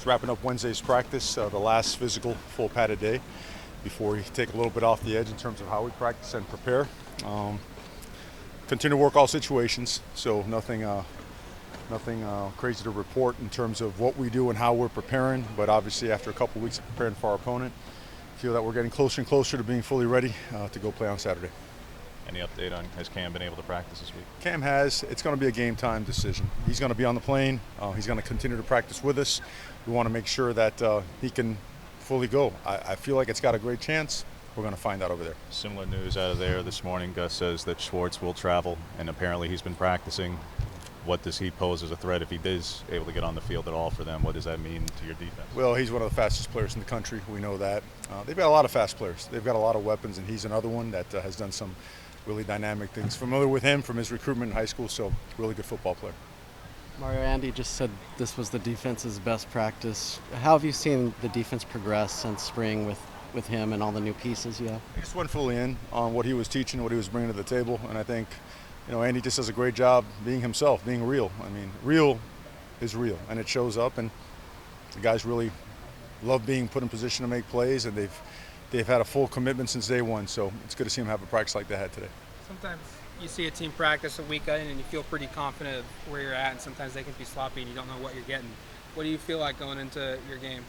It's wrapping up Wednesday's practice, the last physical full padded day before we take a little bit off the edge in terms of how we practice and prepare. Continue to work all situations, so nothing crazy to report in terms of what we do and how we're preparing, but obviously after a couple weeks of preparing for our opponent, feel that we're getting closer and closer to being fully ready to go play on Saturday. Any update on, has Cam been able to practice this week? Cam has. It's going to be a game time decision. He's going to be on the plane. He's going to continue to practice with us. We want to make sure that he can fully go. I feel like it's got a great chance. We're going to find out over there. Similar news out of there this morning. Gus says that Schwartz will travel, and apparently he's been practicing. What does he pose as a threat if he is able to get on the field at all for them? What does that mean to your defense? Well, he's one of the fastest players in the country. We know that. They've got a lot of fast players. They've got a lot of weapons, and he's another one that has done some really dynamic things. Familiar with him from his recruitment in high school, so really good football player. Mario, Andy just said this was the defense's best practice. How have you seen the defense progress since spring with him and all the new pieces you have? He just went fully in on what he was teaching, what he was bringing to the table, and I think Andy just does a great job being himself, being real. I mean, real is real, and it shows up, and the guys really love being put in position to make plays, and they've had a full commitment since day one, so it's good to see them have a practice like they had today. Sometimes you see a team practice a week in and you feel pretty confident of where you're at, and sometimes they can be sloppy and you don't know what you're getting. What do you feel like going into your game?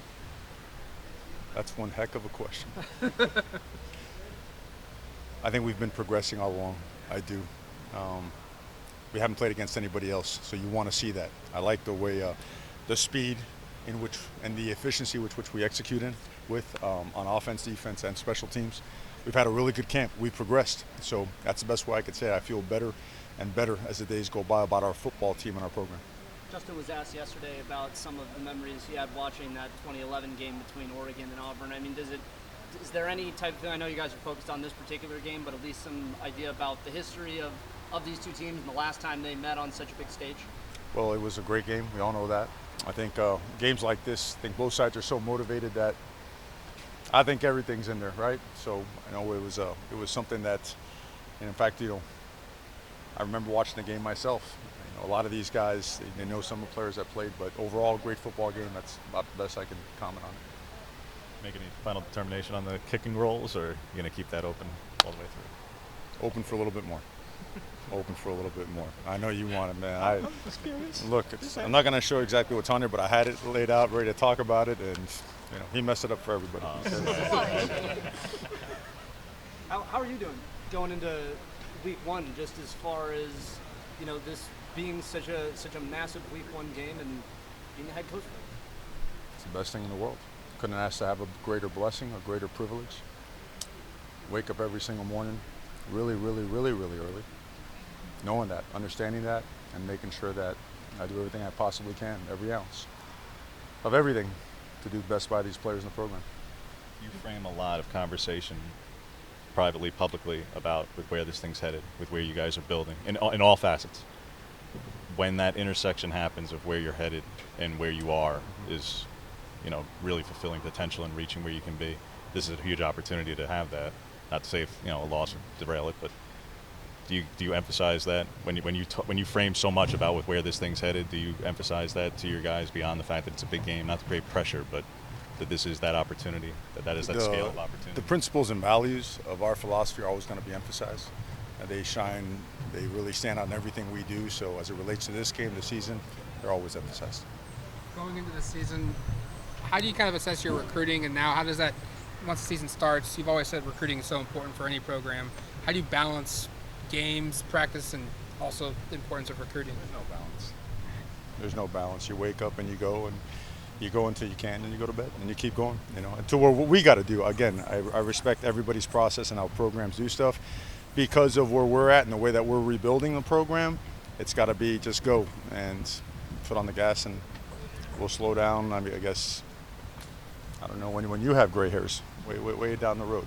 That's one heck of a question. I think we've been progressing all along. I do. We haven't played against anybody else, so you want to see that. I like the way, the speed in which and the efficiency with which we execute on offense, defense, and special teams. We've had a really good camp. We've progressed, so that's the best way I could say it. I feel better and better as the days go by about our football team and our program. Justin was asked yesterday about some of the memories he had watching that 2011 game between Oregon and Auburn. I mean, is there any type of thing? I know you guys are focused on this particular game, but at least some idea about the history of these two teams and the last time they met on such a big stage? Well, it was a great game. We all know that. I think games like this, I think both sides are so motivated that I think everything's in there, right? So it was something that, and in fact, I remember watching the game myself. A lot of these guys, they know some of the players that played, but overall, great football game. That's about the best I can comment on it. Make any final determination on the kicking roles, or are you going to keep that open all the way through? Open for a little bit more. Open for a little bit more. I know you want it, man. Look, I'm not going to show exactly what's on there, but I had it laid out, ready to talk about it, and he messed it up for everybody. How are you doing going into week one, just as far as this being such a massive week one game and being the head coach? It's the best thing in the world. Couldn't ask to have a greater blessing, a greater privilege. Wake up every single morning really, really, really, really early, knowing that, understanding that, and making sure that I do everything I possibly can, every ounce of everything, to do best by these players in the program. You frame a lot of conversation privately, publicly, about with where this thing's headed, with where you guys are building, in all facets. When that intersection happens of where you're headed and where you are is, really fulfilling potential and reaching where you can be, this is a huge opportunity to have that. Not to say if, a loss would derail it, but do you emphasize that when you frame so much about with where this thing's headed? Do you emphasize that to your guys beyond the fact that it's a big game, not to create pressure, but that this is that opportunity, that is that scale of opportunity? The principles and values of our philosophy are always going to be emphasized. They shine. They really stand out in everything we do. So as it relates to this game, this season, they're always emphasized. Going into the season, how do you kind of assess your recruiting, and now how does that, once the season starts, you've always said recruiting is so important for any program. How do you balance games, practice, and also the importance of recruiting? There's no balance. There's no balance. You wake up and you go until you can, and you go to bed, and you keep going, until what we got to do. Again, I respect everybody's process and how programs do stuff. Because of where we're at and the way that we're rebuilding the program, it's got to be just go and foot on the gas, and we'll slow down. I mean, I guess, I don't know, when you have gray hairs, way down the road.